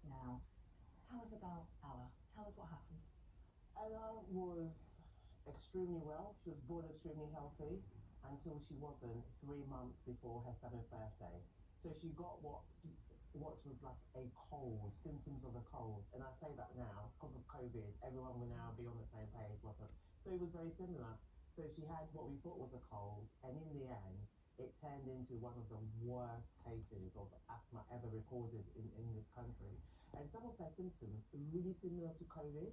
now. Tell us about Ella. Tell us what happened. Ella was extremely well. She was born extremely healthy until she wasn't 3 months before her 7th birthday. So she got what was like a cold, symptoms of a cold. And I say that now because of COVID, everyone will now be on the same page, wasn't? So it was very similar. So she had what we thought was a cold, and in the end, it turned into one of the worst cases of asthma ever recorded in this country. And some of her symptoms are really similar to COVID.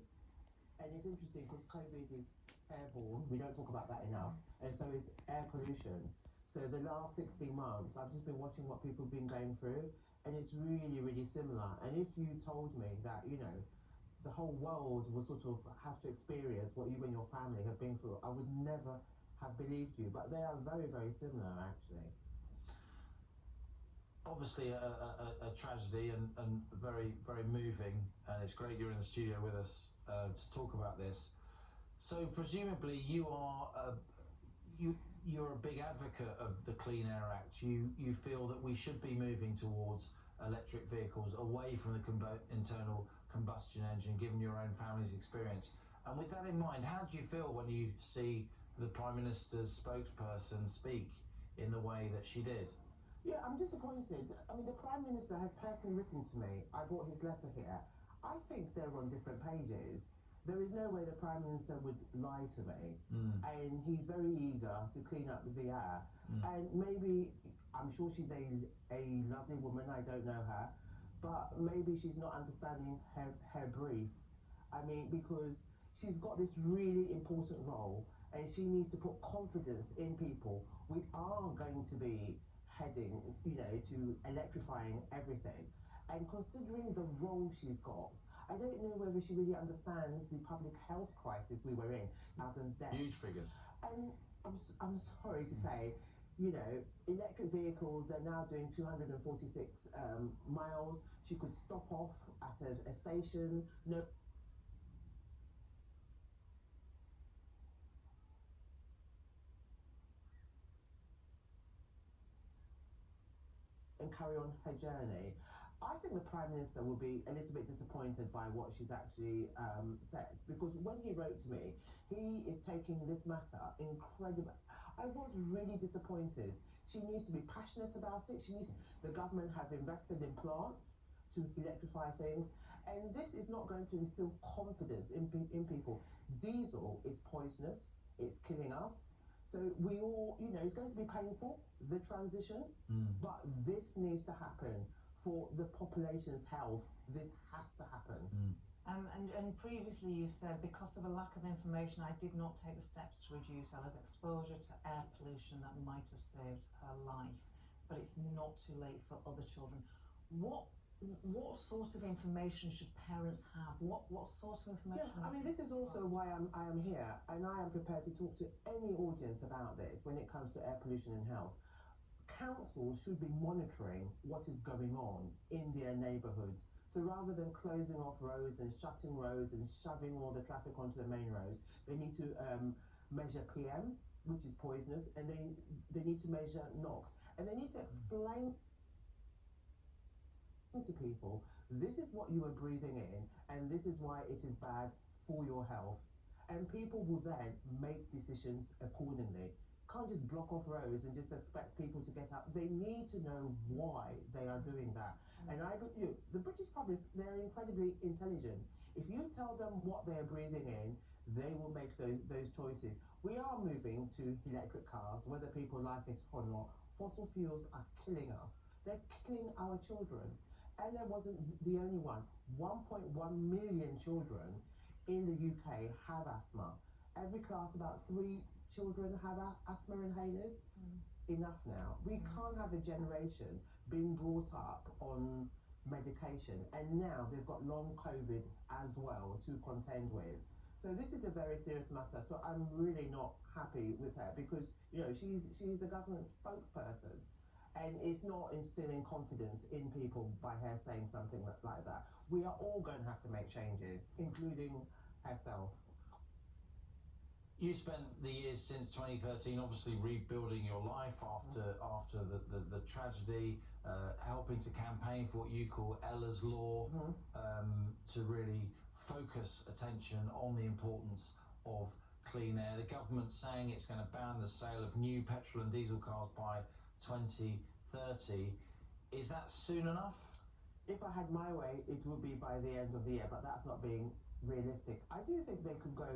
And it's interesting because COVID is airborne. We don't talk about that enough. And so is air pollution. So the last 16 months, I've just been watching what people have been going through, and it's really, really similar. And if you told me that, the whole world will sort of have to experience what you and your family have been through, I would never have believed you. But they are very, very similar, actually. Obviously a tragedy and very, very moving, and it's great you're in the studio with us to talk about this. So presumably you're a big advocate of the Clean Air Act. You feel that we should be moving towards electric vehicles, away from the internal combustion engine, given your own family's experience. And with that in mind, how do you feel when you see the Prime Minister's spokesperson speak in the way that she did? Yeah, I'm disappointed. I mean, the Prime Minister has personally written to me. I brought his letter here. I think they're on different pages. There is no way the Prime Minister would lie to me. And he's very eager to clean up the air. And maybe, I'm sure she's a lovely woman, I don't know her, but maybe she's not understanding her brief. I mean, because she's got this really important role, and she needs to put confidence in people. We are going to be heading, to electrifying everything. And considering the role she's got, I don't know whether she really understands the public health crisis we were in. Huge figures. And I'm sorry to say, electric vehicles, they're now doing 246 miles. She could stop off at a station. No. And carry on her journey. I think the Prime Minister will be a little bit disappointed by what she's actually said, because when he wrote to me, he is taking this matter incredible. I was really disappointed. She needs to be passionate about it. The government have invested in plants to electrify things, and this is not going to instill confidence in people. Diesel is poisonous. It's killing us. So we all, it's going to be painful, the transition, but this needs to happen for the population's health. This has to happen. And previously you said, because of a lack of information, I did not take the steps to reduce Ella's exposure to air pollution that might have saved her life. But it's not too late for other children. What sort of information should parents have? What sort of information? Yeah, I mean, this is also why I am here, and I am prepared to talk to any audience about this when it comes to air pollution and health. Councils should be monitoring what is going on in their neighbourhoods. So rather than closing off roads and shutting roads and shoving all the traffic onto the main roads, they need to measure PM, which is poisonous, and they need to measure NOx, and they need to explain to people, this is what you are breathing in, and this is why it is bad for your health. And people will then make decisions accordingly. Can't just block off roads and just expect people to get out. They need to know why they are doing that. And the British public, they're incredibly intelligent. If you tell them what they are breathing in, they will make those choices. We are moving to electric cars, whether people like it or not. Fossil fuels are killing us. They're killing our children. Ella wasn't the only one. 1.1 million children in the UK have asthma. Every class, about 3 children have asthma inhalers. Enough now. We can't have a generation being brought up on medication, and now they've got long COVID as well to contend with. So this is a very serious matter. So I'm really not happy with her, because she's the government spokesperson, and it's not instilling confidence in people by her saying something like that. We are all going to have to make changes, including herself. You spent the years since 2013 obviously rebuilding your life after the tragedy, helping to campaign for what you call Ella's Law, to really focus attention on the importance of clean air. The government's saying it's going to ban the sale of new petrol and diesel cars by 2030. Is that soon enough? If I had my way, it would be by the end of the year, but that's not being realistic. I do think they could go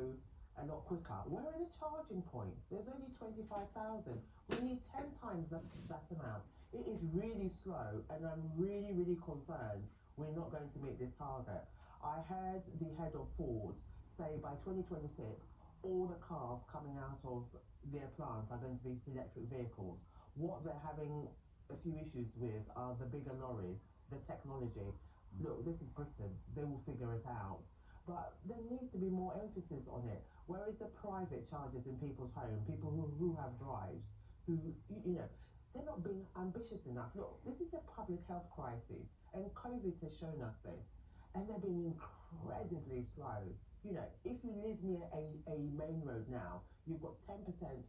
a lot quicker. Where are the charging points? There's only 25,000. We need 10 times that amount. It is really slow, and I'm really, really concerned we're not going to meet this target. I heard the head of Ford say by 2026, all the cars coming out of their plant are going to be electric vehicles. What they're having a few issues with are the bigger lorries, the technology. Look, this is Britain. They will figure it out. But there needs to be more emphasis on it. Where is the private chargers in people's home? People who have drives, who, they're not being ambitious enough. Look, this is a public health crisis, and COVID has shown us this. And they're being incredibly slow. If you live near a main road now, you've got 10%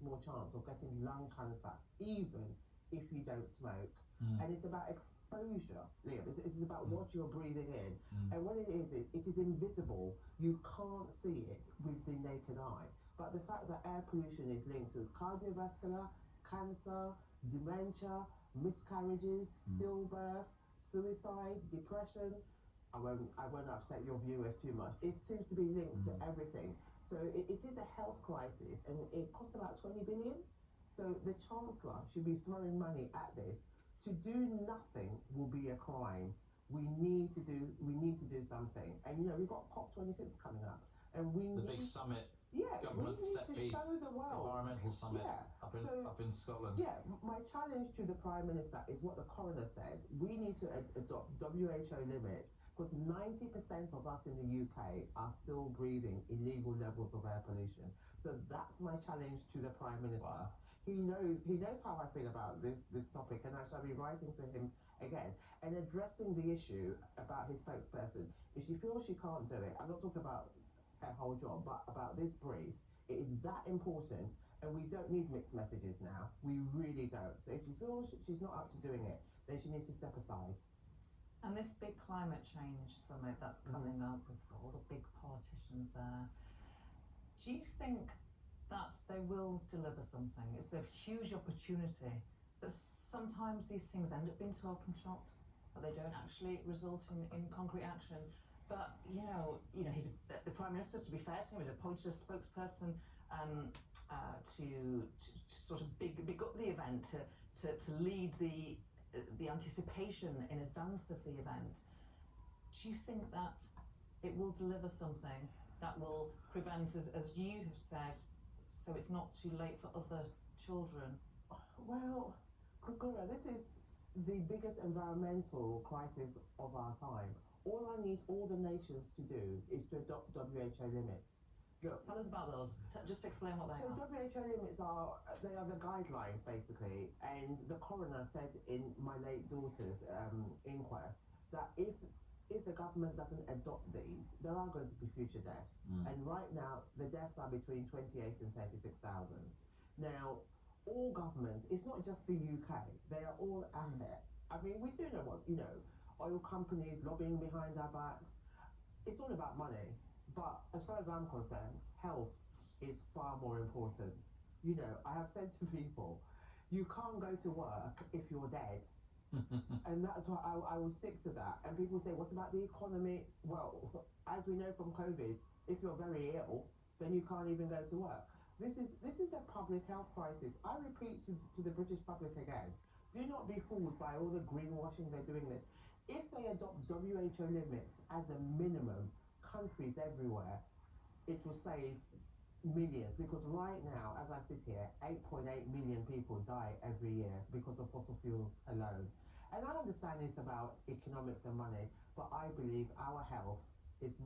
more chance of getting lung cancer, even if you don't smoke. And it's about exposure, Liam. It's about what you're breathing in. And what it is invisible. You can't see it with the naked eye. But the fact that air pollution is linked to cardiovascular, cancer, dementia, miscarriages, stillbirth, suicide, depression. I won't upset your viewers too much. It seems to be linked to everything. So it is a health crisis, and it costs about 20 billion. So the Chancellor should be throwing money at this. To do nothing will be a crime. We need to do something. And we've got COP26 coming up, and the big summit. Government set piece environmental summit up in Scotland. Yeah, my challenge to the Prime Minister is what the coroner said. We need to adopt WHO limits, because 90% of us in the UK are still breathing illegal levels of air pollution. So that's my challenge to the Prime Minister. Wow. He knows how I feel about this topic, and I shall be writing to him again and addressing the issue about his spokesperson. If she feels she can't do it, I'm not talking about her whole job, but about this brief, it is that important, and we don't need mixed messages now. We really don't. So if she feels she's not up to doing it, then she needs to step aside. And this big climate change summit that's coming up with all the big politicians there, do you think that they will deliver something? It's a huge opportunity, but sometimes these things end up being talking shops, but they don't actually result in concrete action. But he's the Prime Minister. To be fair to him, he's appointed a spokesperson to sort of big up the event, to lead the anticipation in advance of the event. Do you think that it will deliver something that will prevent, as you have said, so it's not too late for other children? Well, Gregora, this is the biggest environmental crisis of our time. All I need all the nations to do is to adopt WHO limits. Look, tell us about those. Just explain what they are. So WHO limits are the guidelines, basically, and the coroner said in my late daughter's inquest that if the government doesn't adopt these, there are going to be future deaths. And right now, the deaths are between 28 and 36,000. Now, all governments, it's not just the UK, they are all at it. I mean, we do know what, oil companies lobbying behind our backs. It's all about money. But as far as I'm concerned, health is far more important. I have said to people, you can't go to work if you're dead. And that's why I will stick to that. And people say, what about the economy? Well, as we know from COVID, if you're very ill, then you can't even go to work. This is a public health crisis. I repeat to the British public again, do not be fooled by all the greenwashing they're doing this. If they adopt WHO limits as a minimum, countries everywhere, it will save millions, because right now, as I sit here, 8.8 million people die every year because of fossil fuels alone. And I understand it's about economics and money, but I believe our health is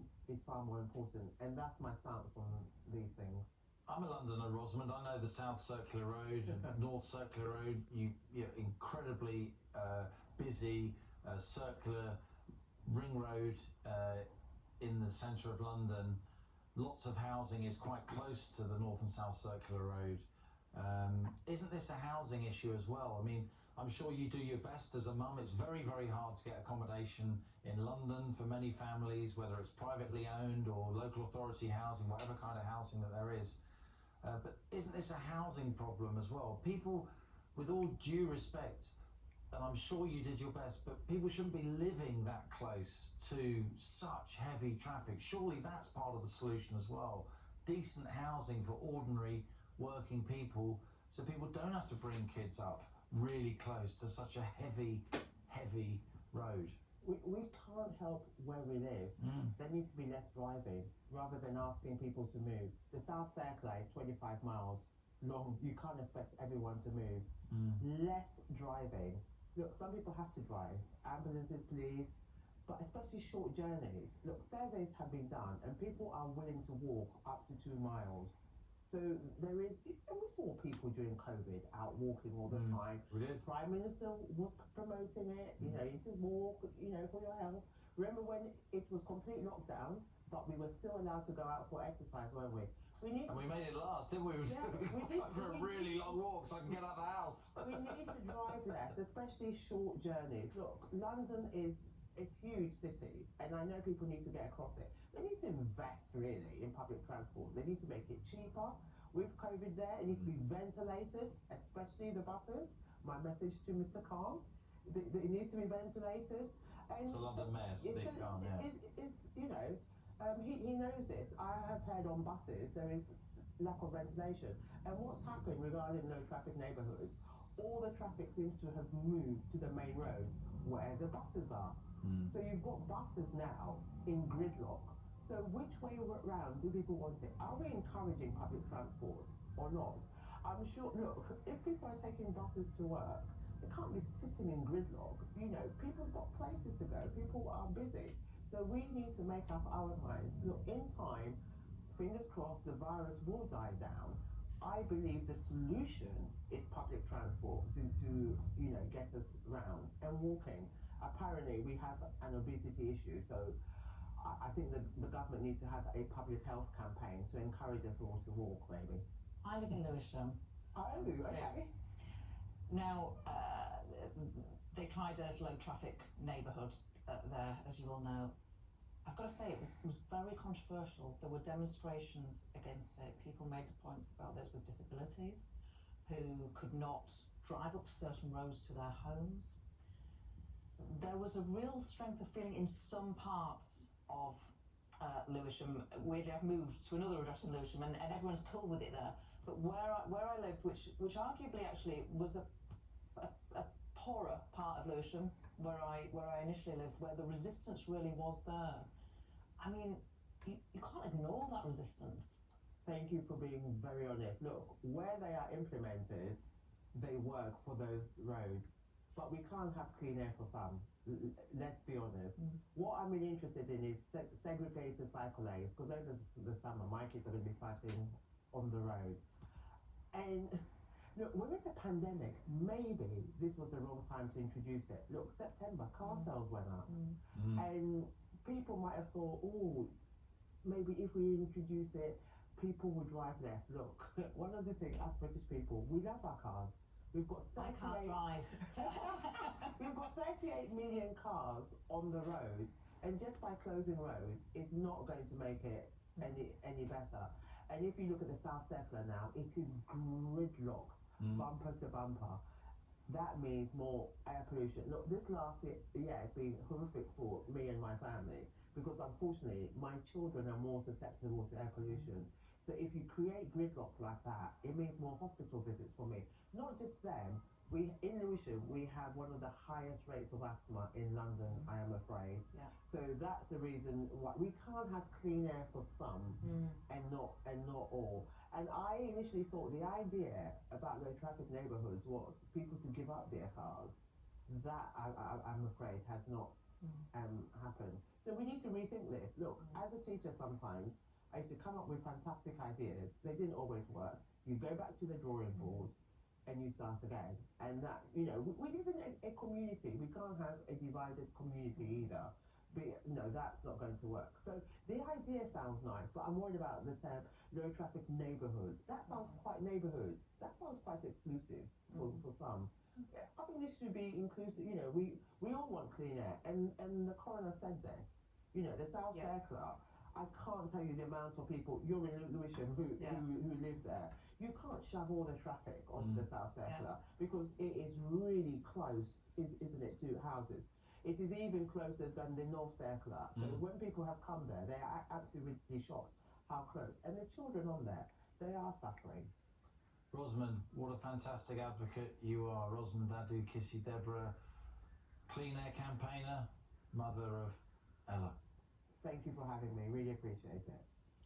far more important, and that's my stance on these things. I'm a Londoner, Rosamond. I know the South Circular Road, North Circular Road. You're incredibly busy circular ring road in the centre of London. lots of housing is quite close to the North and South Circular Road. Isn't this a housing issue as well? I mean, I'm sure you do your best as a mum. It's very, very hard to get accommodation in London for many families, whether it's privately owned or local authority housing, whatever kind of housing that there is. But isn't this a housing problem as well? People, with all due respect, and I'm sure you did your best, but people shouldn't be living that close to such heavy traffic. Surely that's part of the solution as well. Decent housing for ordinary working people, so people don't have to bring kids up really close to such a heavy road. We can't help where we live. There needs to be less driving rather than asking people to move. The South Circular is 25 miles long. You can't expect everyone to move. Less driving. Look, some people have to drive. Ambulances, police, but especially short journeys. Look, surveys have been done and people are willing to walk up to 2 miles. So there is, and we saw people during COVID out walking all the time. We did. Prime Minister was promoting it, you know, to walk, you know, for your health. Remember when it was complete lockdown, but we were still allowed to go out for exercise, weren't we? And we made it last, didn't we? We went for a really long walk so I can get out of the house. We need to drive less, especially short journeys. Look, London is a huge city, and I know people need to get across it. They need to invest really in public transport. They need to make it cheaper. With COVID there, it needs to be ventilated, especially the buses. My message to Mr. Khan, it needs to be ventilated. And it's a London mess, big Khan, yeah. You know, he knows this. I have heard on buses there is lack of ventilation. And what's happened regarding low traffic neighbourhoods, all the traffic seems to have moved to the main roads where the buses are. So you've got buses now in gridlock. So which way around do people want it? Are we encouraging public transport or not? I'm sure, look, if people are taking buses to work, they can't be sitting in gridlock. You know, people have got places to go. People are busy. So we need to make up our minds. Look, in time, fingers crossed, the virus will die down. I believe the solution is public transport to you know, get us round and walking. Apparently, we have an obesity issue, so I think the government needs to have a public health campaign to encourage us all to walk, maybe. I live in Lewisham. Oh, okay. Now, they tried a low traffic neighbourhood there, as you all know. I've got to say, it was very controversial. There were demonstrations against it. People made points about those with disabilities who could not drive up certain roads to their homes. There was a real strength of feeling in some parts of Lewisham. Weirdly, I've moved to another address in Lewisham, and everyone's cool with it there. But where I live, which arguably actually was a poorer part of Lewisham, where I initially lived, where the resistance really was there. I mean, you can't ignore that resistance. Thank you for being very honest. Look, where they are implemented, they work for those roads. But we can't have clean air for some. Let's be honest. What I'm really interested in is segregated cycle lanes, because over the summer, my kids are going to be cycling on the road. And look, we're in a pandemic. Maybe this was the wrong time to introduce it. Look, September, car sales went up. And people might have thought, oh, maybe if we introduce it, people will drive less. Look, one of the things, as British people, we love our cars. We've got 38. I can't drive. We've got 38 million cars on the road, and just by closing roads, it's not going to make it any better. And if you look at the South Circular now, it is gridlocked, bumper to bumper. That means more air pollution. Look, this last year has been horrific for me and my family, because unfortunately, my children are more susceptible to air pollution. So if you create gridlock like that, it means more hospital visits for me. Not just them. In Lewisham, we have one of the highest rates of asthma in London, I am afraid. Yeah. So that's the reason why we can't have clean air for some and not all. And I initially thought the idea about low traffic neighbourhoods was people to give up their cars. That I'm afraid has not happened. So we need to rethink this. Look, as a teacher sometimes, I used to come up with fantastic ideas. They didn't always work. You go back to the drawing boards and you start again. And that's, you know, we live in a community. We can't have a divided community either. But no, that's not going to work. So the idea sounds nice, but I'm worried about the term low traffic neighbourhood. That sounds quite neighbourhood. That sounds quite exclusive for some. I think this should be inclusive. You know, we all want clean air, and the coroner said this. You know, the South Circular. I can't tell you the amount of people, you're in Lewisham, who live there. You can't shove all the traffic onto the South Circular because it is really close, isn't it, to houses. It is even closer than the North Circular. So when people have come there, they are absolutely shocked how close. And the children on there, they are suffering. Rosamond, what a fantastic advocate you are. Rosamond Adu, Kissi-Debrah, clean air campaigner, mother of Ella. Thank you for having me. Really appreciate it.